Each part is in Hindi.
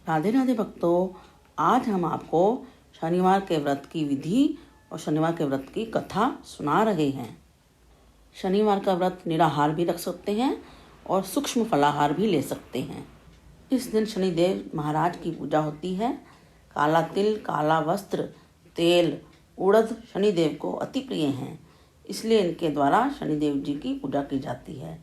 राधे राधे भक्तों, आज हम आपको शनिवार के व्रत की विधि और शनिवार के व्रत की कथा सुना रहे हैं। शनिवार का व्रत निराहार भी रख सकते हैं और सूक्ष्म फलाहार भी ले सकते हैं। इस दिन शनिदेव महाराज की पूजा होती है। काला तिल, काला वस्त्र, तेल, उड़द शनिदेव को अति प्रिय हैं, इसलिए इनके द्वारा शनिदेव जी की पूजा की जाती है।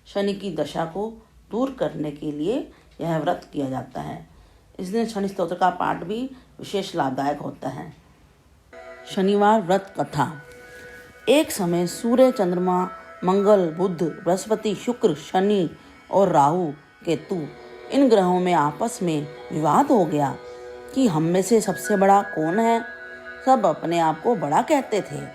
शनि की दशा को दूर करने के लिए यह व्रत किया जाता है। इस दिन शनि स्तोत्र का पाठ भी विशेष लाभदायक होता है। शनिवार व्रत कथा। एक समय सूर्य, चंद्रमा, मंगल, बुध, बृहस्पति, शुक्र, शनि और राहु, केतु इन ग्रहों में आपस में विवाद हो गया कि हम में से सबसे बड़ा कौन है। सब अपने आप को बड़ा कहते थे।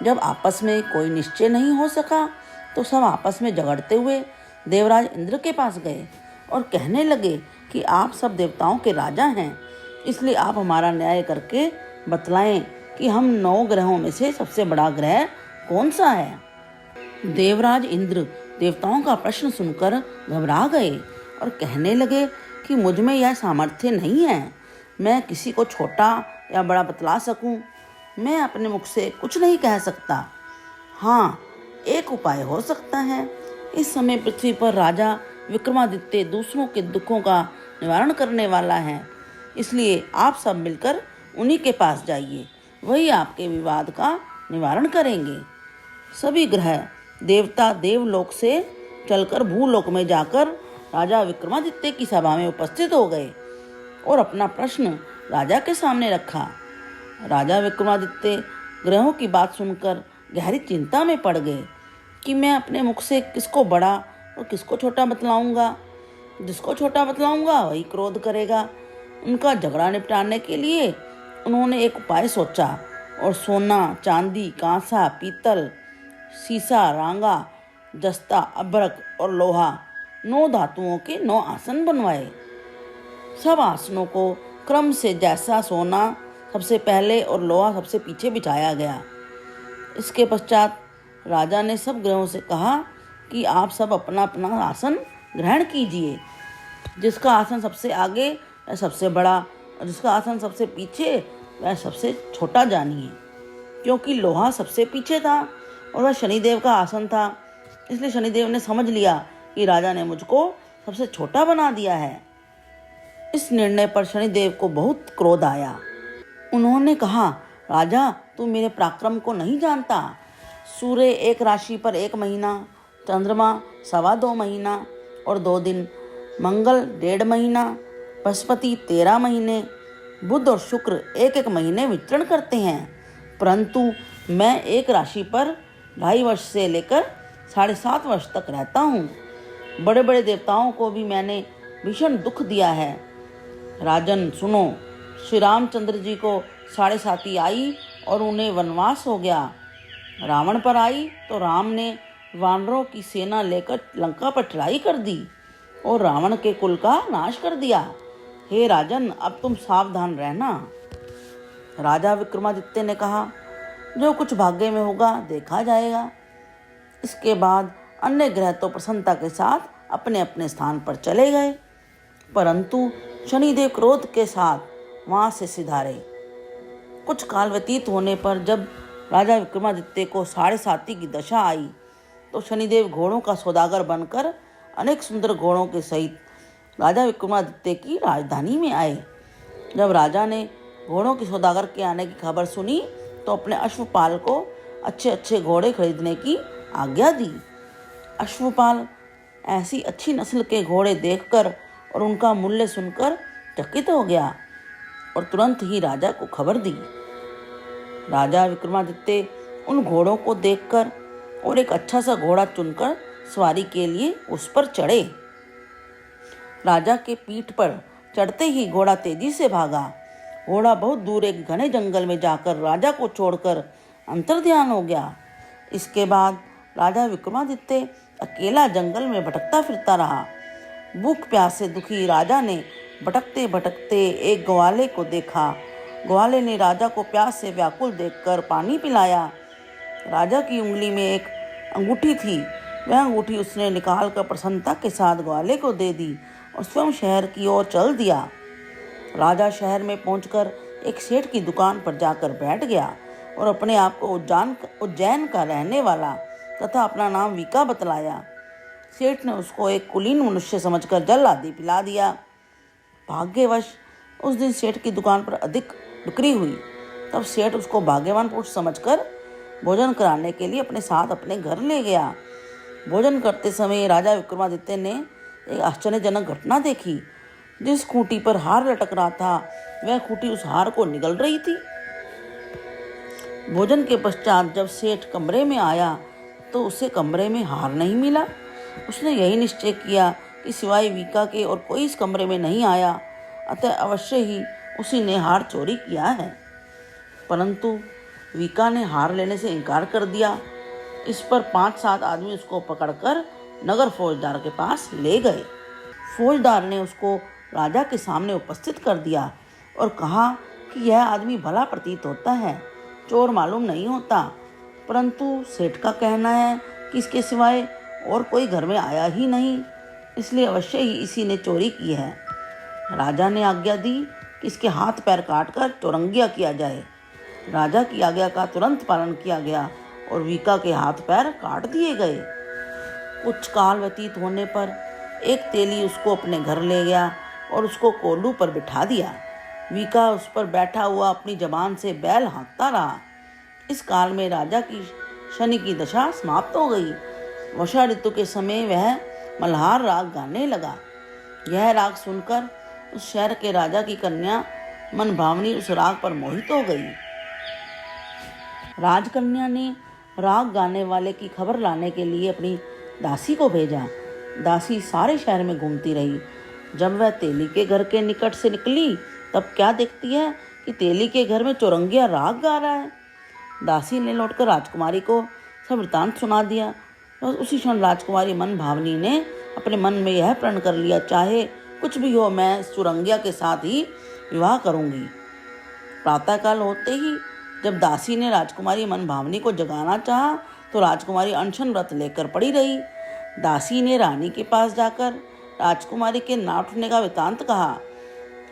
जब आपस में कोई निश्चय नहीं हो सका तो सब आपस में झगड़ते हुए देवराज इंद्र के पास गए और कहने लगे कि आप सब देवताओं के राजा हैं, इसलिए आप हमारा न्याय करके बतलाएं कि हम 9 ग्रहों में से सबसे बड़ा ग्रह कौन सा है। देवराज इंद्र देवताओं का प्रश्न सुनकर घबरा गए और कहने लगे कि मुझ में यह सामर्थ्य नहीं है, मैं किसी को छोटा या बड़ा बतला सकूं। मैं अपने मुख से कुछ नहीं कह सकता। हाँ, एक उपाय हो सकता है। इस समय पृथ्वी पर राजा विक्रमादित्य दूसरों के दुखों का निवारण करने वाला है, इसलिए आप सब मिलकर उन्हीं के पास जाइए, वही आपके विवाद का निवारण करेंगे। सभी ग्रह देवता देवलोक से चलकर भूलोक में जाकर राजा विक्रमादित्य की सभा में उपस्थित हो गए और अपना प्रश्न राजा के सामने रखा। राजा विक्रमादित्य ग्रहों की बात सुनकर गहरी चिंता में पड़ गए कि मैं अपने मुख से किसको बड़ा और किसको छोटा बतलाऊंगा। जिसको छोटा बतलाऊंगा वही क्रोध करेगा। उनका झगड़ा निपटाने के लिए उन्होंने एक उपाय सोचा और सोना, चांदी, कांसा, पीतल, सीसा, रांगा, जस्ता, अभ्रक और लोहा 9 धातुओं के 9 आसन बनवाए। सब आसनों को क्रम से जैसा सोना सबसे पहले और लोहा सबसे पीछे बिछाया गया। इसके पश्चात राजा ने सब ग्रहों से कहा कि आप सब अपना अपना आसन ग्रहण कीजिए। जिसका आसन सबसे आगे वह सबसे बड़ा और जिसका आसन सबसे पीछे वह सबसे छोटा जानिए। क्योंकि लोहा सबसे पीछे था और वह शनिदेव का आसन था, इसलिए शनिदेव ने समझ लिया कि राजा ने मुझको सबसे छोटा बना दिया है। इस निर्णय पर शनिदेव को बहुत क्रोध आया। उन्होंने कहा, राजा तू मेरे पराक्रम को नहीं जानता। सूर्य एक राशि पर 1 महीना, चंद्रमा 2.25 महीना और 2 दिन, मंगल 1.5 महीना, बृहस्पति 13 महीने, बुध और शुक्र 1-1 महीने विचरण करते हैं, परंतु मैं एक राशि पर 2.5 वर्ष से लेकर 7.5 वर्ष तक रहता हूँ। बड़े बड़े देवताओं को भी मैंने भीषण दुख दिया है। राजन सुनो, श्री रामचंद्र जी को 7.5 आई और उन्हें वनवास हो गया। रावण पर आई तो राम ने वानरों की सेना लेकर लंका पर चढ़ाई कर दी और रावण के कुल का नाश कर दिया। हे राजन, अब तुम सावधान रहना। राजा विक्रमादित्य ने कहा, जो कुछ भाग्य में होगा देखा जाएगा। इसके बाद अन्य ग्रह तो प्रसन्नता के साथ अपने अपने स्थान पर चले गए, परंतु शनिदेव क्रोध के साथ वहां से सिधारे। कुछ काल व्यतीत होने पर जब राजा विक्रमादित्य को 7.5 की दशा आई तो शनिदेव घोड़ों का सौदागर बनकर अनेक सुंदर घोड़ों के सहित राजा विक्रमादित्य की राजधानी में आए। जब राजा ने घोड़ों के सौदागर के आने की खबर सुनी तो अपने अश्वपाल को अच्छे अच्छे घोड़े खरीदने की आज्ञा दी। अश्वपाल ऐसी अच्छी नस्ल के घोड़े देखकर और उनका मूल्य सुनकर चकित हो गया और तुरंत ही राजा को खबर दी। राजा विक्रमादित्य उन घोड़ों को देखकर और एक अच्छा सा घोड़ा चुनकर सवारी के लिए उस पर चढ़े। राजा के पीठ पर चढ़ते ही घोड़ा तेजी से भागा। घोड़ा बहुत दूर एक घने जंगल में जाकर राजा को छोड़कर अंतर्ध्यान हो गया। इसके बाद राजा विक्रमादित्य अकेला जंगल में भटकता फिरता रहा। भूख प्यास से दुखी राजा ने भटकते भटकते एक ग्वाले को देखा। ग्वाले ने राजा को प्यास से व्याकुल देखकर पानी पिलाया। राजा की उंगली में एक अंगूठी थी, वह अंगूठी उसने निकालकर प्रसन्नता के साथ ग्वाले को दे दी और स्वयं शहर की ओर चल दिया। राजा शहर में पहुंचकर एक सेठ की दुकान पर जाकर बैठ गया और अपने आप को उज्जैन का रहने वाला तथा अपना नाम वीका बतलाया। सेठ ने उसको एक कुलीन मनुष्य समझकर जल आदि पिला दिया। भाग्यवश उस दिन सेठ की दुकान पर अधिक बिक्री हुई। तब सेठ उसको भाग्यवान पुरुष समझकर भोजन कराने के लिए अपने साथ अपने घर ले गया। भोजन करते समय राजा विक्रमादित्य ने एक आश्चर्यजनक घटना देखी। जिस खूंटी पर हार लटक रहा था वह खूंटी उस हार को निगल रही थी। भोजन के पश्चात जब सेठ कमरे में आया तो उसे कमरे में हार नहीं मिला। उसने यही निश्चय किया कि सिवाय वीका के और कोई इस कमरे में नहीं आया, अतः अवश्य ही उसी ने हार चोरी किया है। परंतु वीका ने हार लेने से इनकार कर दिया। इस पर 5-7 आदमी उसको पकड़कर नगर फौजदार के पास ले गए। फौजदार ने उसको राजा के सामने उपस्थित कर दिया और कहा कि यह आदमी भला प्रतीत होता है, चोर मालूम नहीं होता, परंतु सेठ का कहना है कि इसके सिवाय और कोई घर में आया ही नहीं, इसलिए अवश्य ही इसी ने चोरी की है। राजा ने आज्ञा दी कि इसके हाथ पैर काटकर चौरंगिया किया जाए। राजा की आज्ञा का तुरंत पालन किया गया और वीका के हाथ पैर काट दिए गए। कुछ काल व्यतीत होने पर एक तेली उसको अपने घर ले गया और उसको कोल्हू पर बिठा दिया। वीका उस पर बैठा हुआ अपनी जबान से बैल हाँकता रहा। इस काल में राजा की शनि की दशा समाप्त हो गई। वर्षा ऋतु के समय वह मल्हार राग गाने लगा। यह राग सुनकर उस शहर के राजा की कन्या मन भावनी उस राग पर मोहित हो गई। राजकन्या ने राग गाने वाले की खबर लाने के लिए अपनी दासी को भेजा। दासी सारे शहर में घूमती रही। जब वह तेली के घर के निकट से निकली तब क्या देखती है कि तेली के घर में चौरंगिया राग गा रहा है। दासी ने लौटकर राजकुमारी को सब वृतांत सुना दिया। बस उसी क्षण राजकुमारी मन भावनी ने अपने मन में यह प्रण कर लिया, चाहे कुछ भी हो मैं चौरंगिया के साथ ही विवाह करूंगी। प्रातःकाल होते ही जब दासी ने राजकुमारी मन भावनी को जगाना चाहा तो राजकुमारी अनशन व्रत लेकर पड़ी रही। दासी ने रानी के पास जाकर राजकुमारी के ना उठने का वृतांत कहा।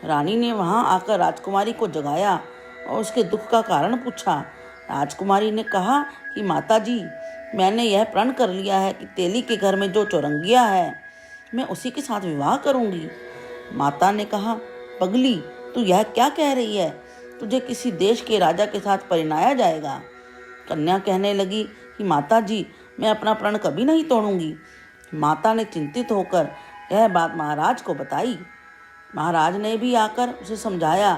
रानी ने वहां आकर राजकुमारी को जगाया और उसके दुख का कारण पूछा। राजकुमारी ने कहा कि माताजी, मैंने यह प्रण कर लिया है कि तेली के घर में जो चौरंगिया है मैं उसी के साथ विवाह करूंगी। माता ने कहा, पगली, तू यह क्या कह रही है? तुझे किसी देश के राजा के साथ परिणाया जाएगा। कन्या कहने लगी कि माताजी, मैं अपना प्रण कभी नहीं तोड़ूंगी। माता ने चिंतित होकर यह बात महाराज को बताई। महाराज ने भी आकर उसे समझाया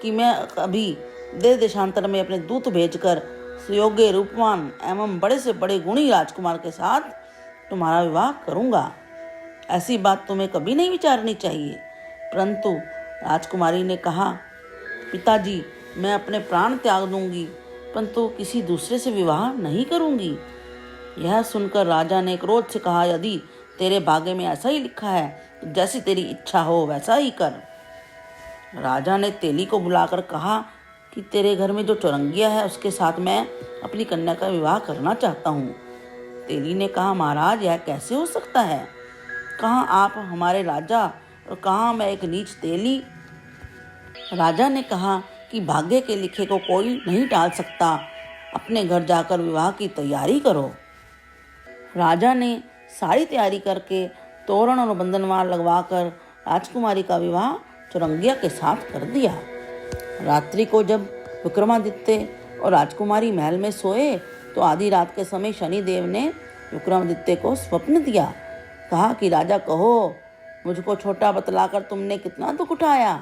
कि मैं अभी देश देशांतर में अपने दूत भेजकर सुयोग्य रूपवान एवं बड़े से बड़े गुणी राजकुमार के साथ तुम्हारा विवाह करूंगा। ऐसी बात तुम्हें कभी नहीं विचारनी चाहिए। परंतु राजकुमारी ने कहा, पिताजी, मैं अपने प्राण त्याग दूंगी, परंतु किसी दूसरे से विवाह नहीं करूंगी। यह सुनकर राजा ने क्रोध से कहा, यदि तेरे भाग्य में ऐसा ही लिखा है तो जैसी तेरी इच्छा हो वैसा ही कर। राजा ने तेली को बुलाकर कहा कि तेरे घर में जो चौरंगिया है उसके साथ मैं अपनी कन्या का विवाह करना चाहता हूँ। तेली ने कहा, महाराज, यह कैसे हो सकता है? कहाँ आप हमारे राजा और कहाँ मैं एक नीच तेली। राजा ने कहा कि भाग्य के लिखे को कोई नहीं टाल सकता, अपने घर जाकर विवाह की तैयारी करो। राजा ने सारी तैयारी करके तोरण और बंधनवार लगवाकर राजकुमारी का विवाह चौरंगिया के साथ कर दिया। रात्रि को जब विक्रमादित्य और राजकुमारी महल में सोए तो आधी रात के समय शनिदेव ने विक्रमादित्य को स्वप्न दिया। कहा कि राजा, कहो, मुझको छोटा बतलाकर तुमने कितना दुख उठाया।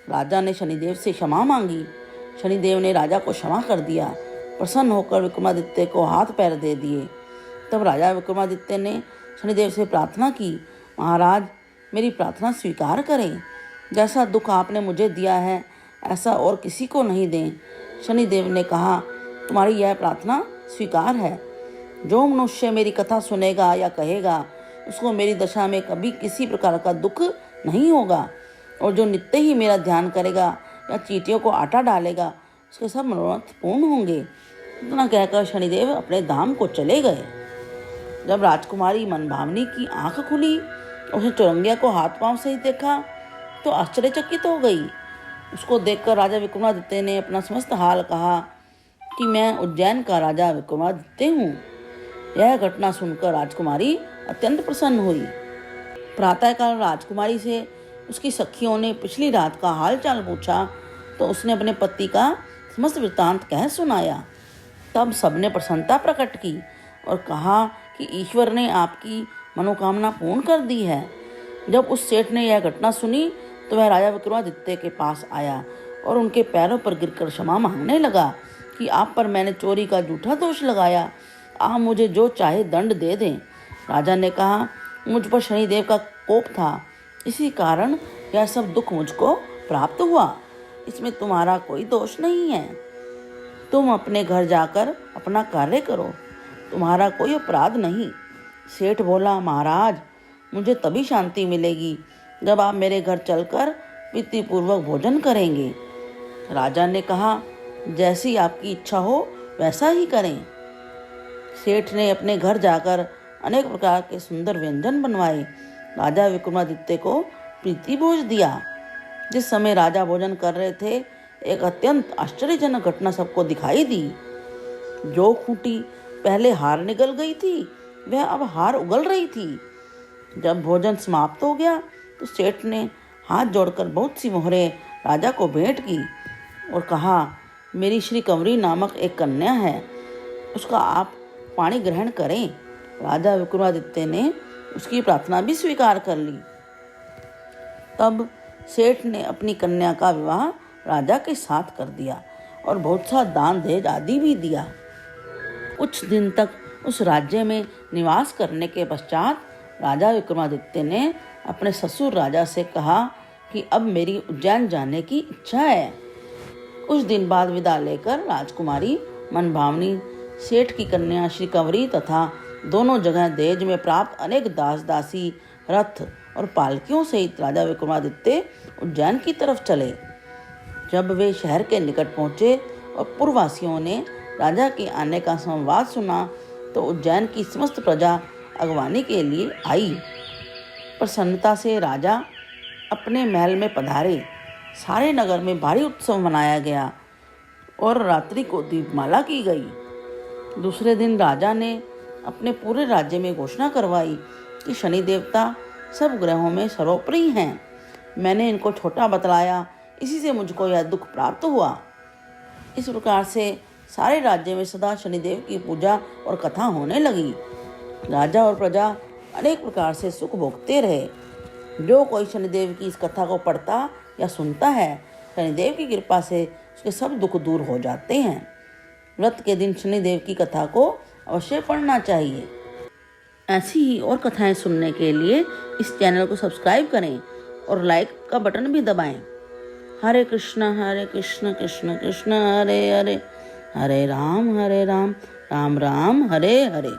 राजा ने शनिदेव से क्षमा मांगी। शनिदेव ने राजा को क्षमा कर दिया। प्रसन्न होकर विक्रमादित्य को हाथ पैर दे दिए। तब राजा विक्रमादित्य ने शनिदेव से प्रार्थना की, महाराज, मेरी प्रार्थना स्वीकार करें। जैसा दुख आपने मुझे दिया है ऐसा और किसी को नहीं दें। शनिदेव ने कहा, तुम्हारी यह प्रार्थना स्वीकार है। जो मनुष्य मेरी कथा सुनेगा या कहेगा उसको मेरी दशा में कभी किसी प्रकार का दुख नहीं होगा, और जो नित्य ही मेरा ध्यान करेगा या चींटियों को आटा डालेगा उसके सब मनोरथ पूर्ण होंगे। इतना कहकर शनिदेव अपने धाम को चले गए। जब राजकुमारी मनभावनी की आंख खुली, उसने चौरंगिया को हाथ पांव से ही देखा, तो आश्चर्यचकित हो गई। उसको देखकर राजा विक्रमादित्य ने अपना समस्त हाल कहा कि मैं उज्जैन का राजा विक्रमादित्य हूँ। यह घटना सुनकर राजकुमारी अत्यंत प्रसन्न हुई। प्रातःकाल राजकुमारी से उसकी सखियों ने पिछली रात का हाल चाल पूछा तो उसने अपने पति का समस्त वृत्तांत कह सुनाया। तब सबने प्रसन्नता प्रकट की और कहा कि ईश्वर ने आपकी मनोकामना पूर्ण कर दी है। जब उस सेठ ने यह घटना सुनी तो वह राजा विक्रमादित्य के पास आया और उनके पैरों पर गिरकर क्षमा मांगने लगा कि आप पर मैंने चोरी का झूठा दोष लगाया, आप मुझे जो चाहे दंड दे दें। राजा ने कहा, मुझ पर शनिदेव का कोप था, इसी कारण यह सब दुख मुझको प्राप्त हुआ। इसमें तुम्हारा कोई दोष नहीं है। तुम अपने घर जाकर अपना कार्य करो, तुम्हारा कोई अपराध नहीं। सेठ बोला, महाराज, मुझे तभी शांति मिलेगी जब आप मेरे घर चलकर प्रीतिपूर्वक भोजन करेंगे। राजा ने कहा, जैसी आपकी इच्छा हो वैसा ही करें। सेठ ने अपने घर जाकर अनेक प्रकार के सुंदर व्यंजन बनवाए। राजा विक्रमादित्य को प्रीति भोज दिया। जिस समय राजा भोजन कर रहे थे, एक अत्यंत आश्चर्यजनक घटना सबको दिखाई दी। जो खूंटी पहले हार निगल गई थी, वह अब हार उगल रही थी। जब भोजन समाप्त हो गया तो सेठ ने हाथ जोड़कर बहुत सी मोहरें राजा को भेंट की और कहा, मेरी श्री कंवरी नामक एक कन्या है, उसका आप पाणी ग्रहण करें। राजा विक्रमादित्य ने उसकी प्रार्थना भी स्वीकार कर ली। तब सेठ ने अपनी कन्या का विवाह राजा के साथ कर दिया और बहुत सा दान दहेज आदि भी दिया। कुछ दिन तक उस राज्य में निवास करने के पश्चात राजा विक्रमादित्य ने अपने ससुर राजा से कहा कि अब मेरी उज्जैन जाने की इच्छा है। कुछ दिन बाद विदा लेकर राजकुमारी मनभावनी सेठ की कन्या श्री कंवरी तथा दोनों जगह दहेज में प्राप्त अनेक दास दासी, रथ और पालकियों सहित राजा विक्रमादित्य उज्जैन की तरफ चले। जब वे शहर के निकट पहुंचे और पुरवासियों ने राजा के आने का संवाद सुना तो उज्जैन की समस्त प्रजा अगवानी के लिए आई। प्रसन्नता से राजा अपने महल में पधारे। सारे नगर में भारी उत्सव मनाया गया और रात्रि को दीपमाला की गई। दूसरे दिन राजा ने अपने पूरे राज्य में घोषणा करवाई कि शनि देवता सब ग्रहों में सर्वोपरि हैं। मैंने इनको छोटा बतलाया, इसी से मुझको यह दुख प्राप्त हुआ। इस प्रकार से सारे राज्य में सदा शनिदेव की पूजा और कथा होने लगी। राजा और प्रजा अनेक प्रकार से सुख भोगते रहे। जो कोई शनिदेव की इस कथा को पढ़ता या सुनता है, शनिदेव की कृपा से उसके सब दुख दूर हो जाते हैं। व्रत के दिन शनिदेव की कथा को अवश्य पढ़ना चाहिए। ऐसी ही और कथाएं सुनने के लिए इस चैनल को सब्सक्राइब करें और लाइक का बटन भी दबाएं। हरे कृष्ण कृष्ण कृष्ण हरे हरे, हरे राम राम राम हरे हरे।